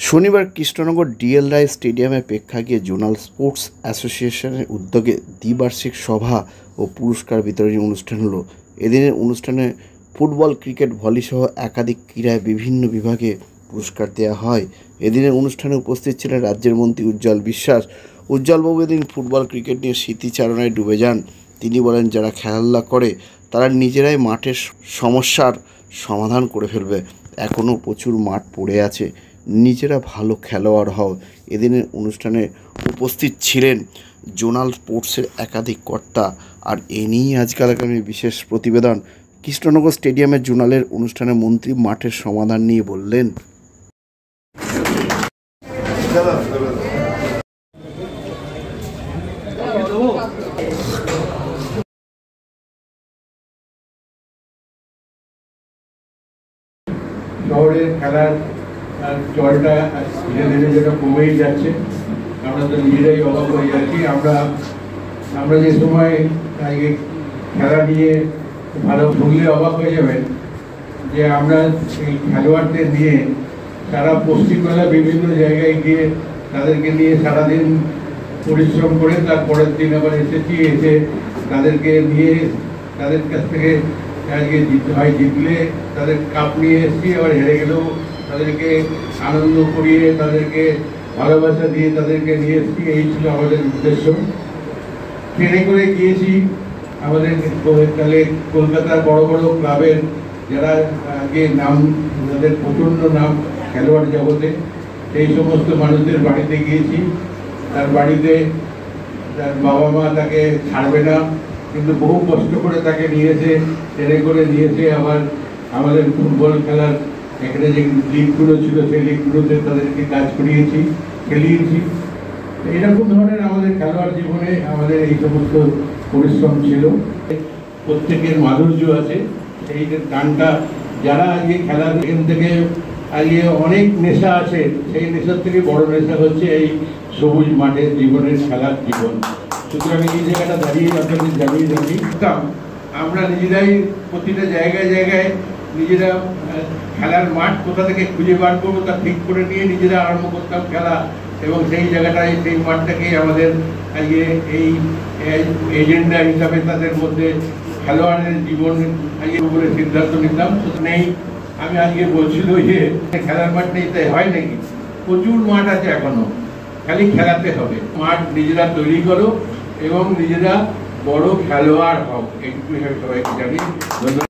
শনিবার কৃষ্ণনগর ডিএল রায় স্টেডিয়ামে প্রেক্ষাগৃহে জোনাল স্পোর্টস অ্যাসোসিয়েশনের উদ্যোগে দ্বিবার্ষিক সভা ও পুরস্কার বিতরণী অনুষ্ঠান হলো। এদিনের অনুষ্ঠানে ফুটবল, ক্রিকেট, ভলিসহ একাধিক ক্রীড়ায় বিভিন্ন বিভাগে পুরস্কার দেওয়া হয়। এদিনের অনুষ্ঠানে উপস্থিত ছিলেন রাজ্যের মন্ত্রী উজ্জ্বল বিশ্বাস। উজ্জ্বলবাবু এদিন ফুটবল, ক্রিকেট নিয়ে স্মৃতিচারণায় ডুবে যান। তিনি বলেন, যারা খেলাধুলা করে তারা নিজেরাই মাঠের সমস্যার সমাধান করে ফেলবে। এখনও প্রচুর মাঠ পড়ে আছে, নিজেরা ভালো খেলোয়াড় হও। এদিনের অনুষ্ঠানে উপস্থিত ছিলেন জোনাল স্পোর্টসের একাধিক কর্তা। আর এ নিয়েই আজকাল আগামী বিশেষ প্রতিবেদন। কৃষ্ণনগর স্টেডিয়ামের জোনালের অনুষ্ঠানে মন্ত্রী মাঠের সমাধান নিয়ে বললেন, শহরের খেলার জলটা ধীরে ধীরে যেটা কমেই যাচ্ছে, আমরা তো নিজেরাই অবাক হয়ে যাচ্ছি। আমরা যে সময় আজকে খেলা নিয়ে ভালো ভুগলে অবাক হয়ে যাবেন যে আমরা এই খেলোয়াড়দের নিয়ে সারা পশ্চিমবাংলা বিভিন্ন জায়গায় গিয়ে তাদেরকে নিয়ে সারাদিন পরিশ্রম করে তারপরের দিন আবার এসে তাদেরকে নিয়ে তাদের কাছ থেকে আজকে জিতলে তাদের কাপ নিয়ে এসেছি, আবার হেরে গেলেও তাদেরকে আনন্দ করিয়ে তাদেরকে ভালোবাসা দিয়ে তাদেরকে নিয়ে এসেছি। এই ছিল আমাদের উদ্দেশ্য। ট্রেনে করে গিয়েছি আমাদের তাহলে কলকাতার বড় বড় ক্লাবের যারা আগে নাম, তাদের প্রচণ্ড নাম খেলোয়াড় জগতে, সেই সমস্ত মানুষদের বাড়িতে গিয়েছি। তার বাড়িতে তার বাবা মা তাকে ছাড়বে না, কিন্তু বহু কষ্ট করে তাকে নিয়েছে, ট্রেনে করে নিয়েছে। আবার আমাদের ফুটবল খেলার এখানে যে লিগগুলো ছিল সেই লিগগুলোতে তাদেরকে কাজ করিয়েছি, খেলিয়েছি। এইরকম ধরনের আমাদের খেলোয়াড় জীবনে আমাদের এই সমস্ত পরিশ্রম ছিল। প্রত্যেকের মাধুর্য আছে। সেই গানটা যারা আজকে খেলার এখান থেকে আজকে অনেক নেশা আছে, সেই নেশার থেকে বড় নেশা হচ্ছে এই সবুজ মাঠের জীবনের খেলার জীবন। সুতরাং এই জায়গাটা দাঁড়িয়ে আপনাদের জানিয়ে রাখতাম, আমরা নিজেরাই প্রতিটা জায়গায় জায়গায় নিজেরা খেলার মাঠ কোথা থেকে খুঁজে বার করবো তা ঠিক করে নিয়ে নিজেরা আরম্ভ করতাম খেলা, এবং সেই জায়গাটায় সেই মাঠটাকেই আমাদের আজকে এই এজেন্ডা হিসাবে তাদের মধ্যে খেলোয়াড়ের জীবন আজকে বলে সিদ্ধান্ত নিতাম। নেই, আমি আজকে বলছিল যে খেলার মাঠ নেই, তাই হয় নাকি? প্রচুর মাঠ আছে এখনো, খালি খেলাতে হবে। মাঠ নিজেরা তৈরি করো এবং নিজেরা বড় খেলোয়াড় হও, এইটুকুই আমি সবাইকে জানি। ধন্যবাদ।